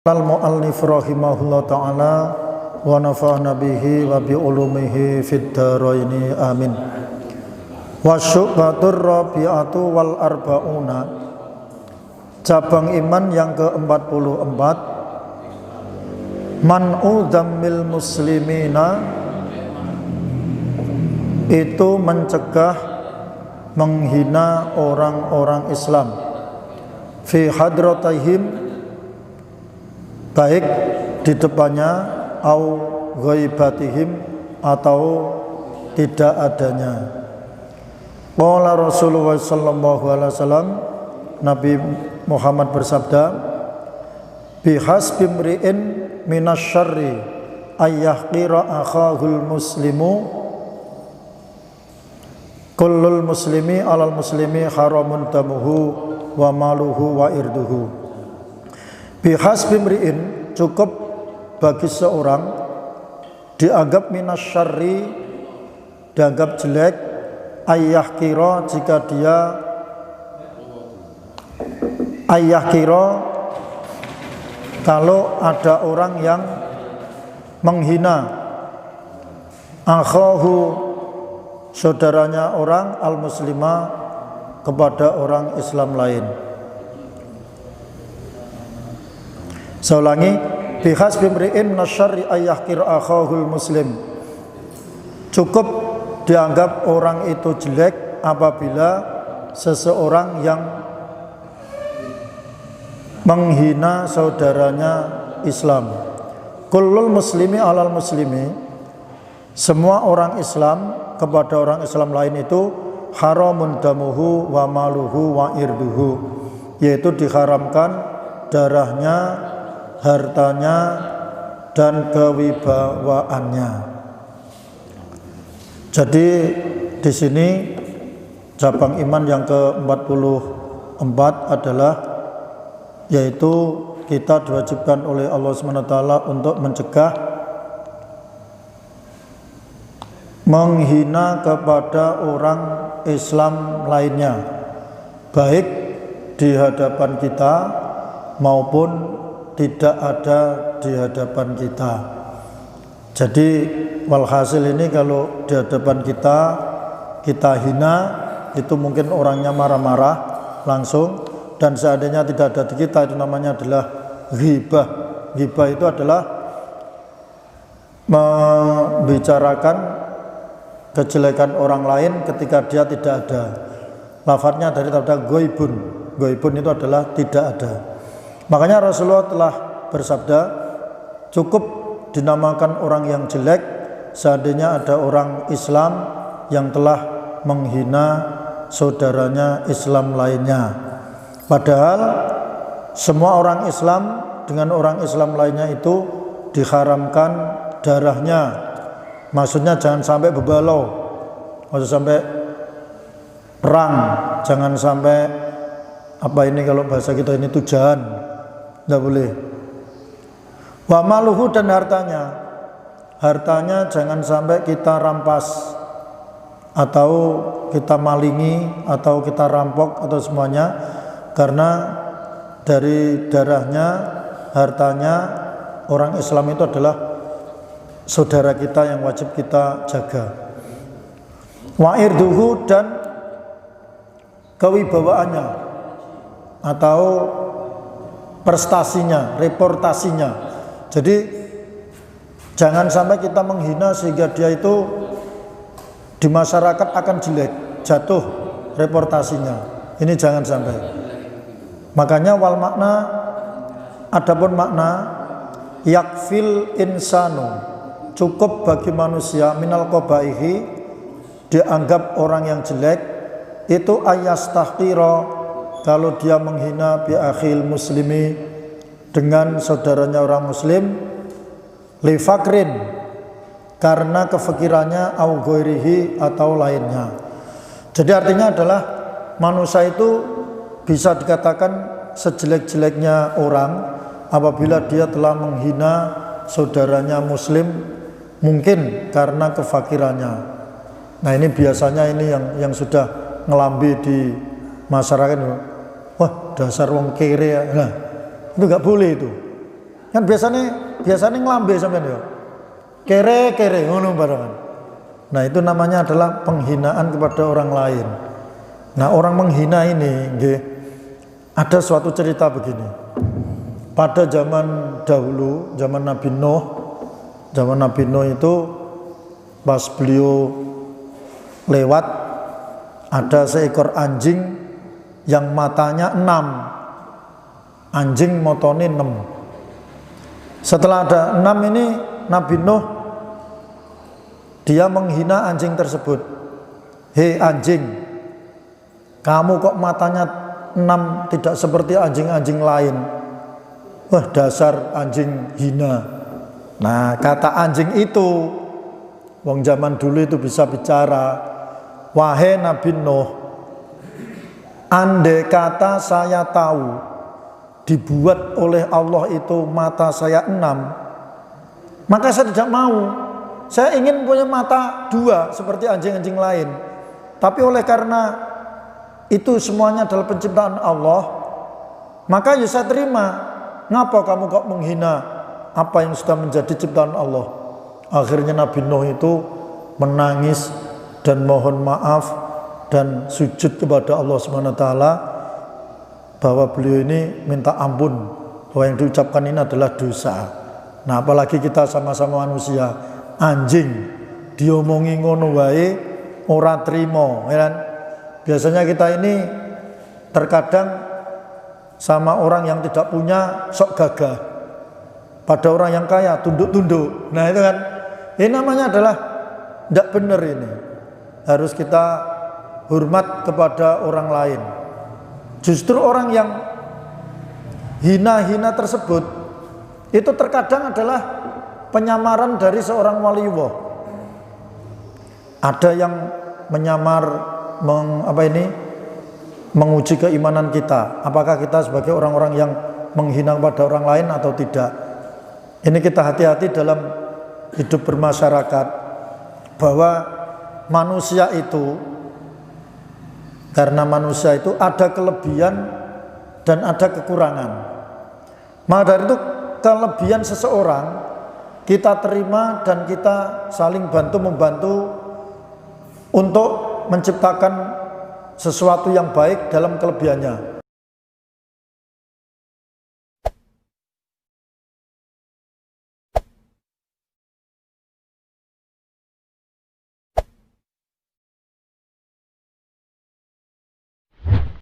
Al-mu'allif rahimahullah ta'ala wa nafa'ana bihi wa bi ulumihi fid dharaini amin. Wa syu'batur rabi'atu wal arba'una, cabang iman yang ke-44, man'u dhammil muslimina, itu mencegah menghina orang-orang Islam, fi hadratihim, baik di depannya, au ghaibatihim, atau tidak adanya. Qala Rasulullah sallallahu alaihi wasallam, Nabi Muhammad bersabda, bihasbi mri'in minasyarri ayyahqira akhahul muslimu, kullul muslimi alal muslimi haramun damuhu wa maluhu wa irduhu. Bihasbi mri'in, cukup bagi seorang dianggap minasyarri, dianggap jelek, ayyahqira, jika dia ayyahqira, kalau ada orang yang menghina akhahu, saudaranya orang, al-muslimah, kepada orang Islam lain. Saya ulangi, bihasbi mri'in minasyarri ayyahqira akhahul muslim, cukup dianggap orang itu jelek apabila seseorang yang menghina saudaranya Islam. Kullul muslimi alal muslimi, semua orang Islam kepada orang Islam lain itu haramun damuhu wa maluhu wa irduhu, yaitu diharamkan darahnya, hartanya, dan kewibawaannya. Jadi di sini cabang iman yang ke-44 adalah, yaitu kita diwajibkan oleh Allah SWT untuk mencegah menghina kepada orang Islam lainnya, baik di hadapan kita maupun tidak ada di hadapan kita. Jadi walhasil ini kalau di hadapan kita hina, itu mungkin orangnya marah-marah langsung, dan seandainya tidak ada di kita, itu namanya adalah ghibah. Ghibah itu adalah membicarakan kejelekan orang lain ketika dia tidak ada. Lafadznya dari kata ghaibun. Ghaibun itu adalah tidak ada. Makanya Rasulullah telah bersabda, cukup dinamakan orang yang jelek seandainya ada orang Islam yang telah menghina saudaranya Islam lainnya. Padahal semua orang Islam dengan orang Islam lainnya itu diharamkan darahnya. Maksudnya jangan sampai bebalau, maksud sampai perang, jangan sampai apa ini kalau bahasa kita ini tujahan, tidak boleh. Wa maluhu, dan hartanya jangan sampai kita rampas atau kita malingi atau kita rampok atau semuanya, karena dari darahnya, hartanya orang Islam itu adalah saudara kita yang wajib kita jaga. Wa irduhu, dan kewibawaannya atau prestasinya, reputasinya. Jadi jangan sampai kita menghina sehingga dia itu di masyarakat akan jelek, jatuh reputasinya. Ini jangan sampai. Makanya wal makna, adapun makna yakfil insanu, cukup bagi manusia minal qabaihi, dianggap orang yang jelek itu ayastahqira, kalau dia menghina bi akhil muslimi, dengan saudaranya orang muslim, li fakrin, karena kefakirannya, au ghairihi, atau lainnya. Jadi artinya adalah manusia itu bisa dikatakan sejelek-jeleknya orang apabila dia telah menghina saudaranya muslim, mungkin karena kefakirannya. Nah ini biasanya ini yang sudah ngelambi di masyarakat, wah dasar wong kere ya. Nah, itu nggak boleh itu. Kan biasanya nglambe sampean ya. Kere ngono barengan. Nah, itu namanya adalah penghinaan kepada orang lain. Nah, orang menghina ini nggih, ada suatu cerita begini. Pada zaman dahulu, zaman Nabi Nuh itu pas beliau lewat ada seekor anjing yang matanya 6. Anjing motone 6. Setelah ada 6 ini Nabi Nuh dia menghina anjing tersebut. Hei anjing, kamu kok matanya 6 tidak seperti anjing-anjing lain. Wah, dasar anjing hina. Nah, kata anjing itu, wong zaman dulu itu bisa bicara. Wahai Nabi Nuh, andai kata saya tahu dibuat oleh Allah itu mata saya 6, maka saya tidak mau. Saya ingin punya mata 2 seperti anjing-anjing lain. Tapi oleh karena itu semuanya adalah penciptaan Allah, maka ya saya terima. Ngapa kamu kok menghina apa yang sudah menjadi ciptaan Allah? Akhirnya Nabi Nuh itu menangis dan mohon maaf dan sujud kepada Allah SWT bahwa beliau ini minta ampun bahwa yang diucapkan ini adalah dosa. Nah, apalagi kita sama-sama manusia, anjing diomongi ngono wae ora trimo, ya kan? Biasanya kita ini terkadang sama orang yang tidak punya sok gagah, pada orang yang kaya tunduk-tunduk. Nah, itu kan ini namanya adalah tidak benar. Ini harus kita hormat kepada orang lain. Justru orang yang hina-hina tersebut itu terkadang adalah penyamaran dari seorang waliullah. Ada yang menyamar menguji keimanan kita. Apakah kita sebagai orang-orang yang menghina pada orang lain atau tidak? Ini kita hati-hati dalam hidup bermasyarakat, bahwa manusia itu, karena manusia itu ada kelebihan dan ada kekurangan. Maka dari itu kelebihan seseorang kita terima dan kita saling bantu-membantu untuk menciptakan sesuatu yang baik dalam kelebihannya.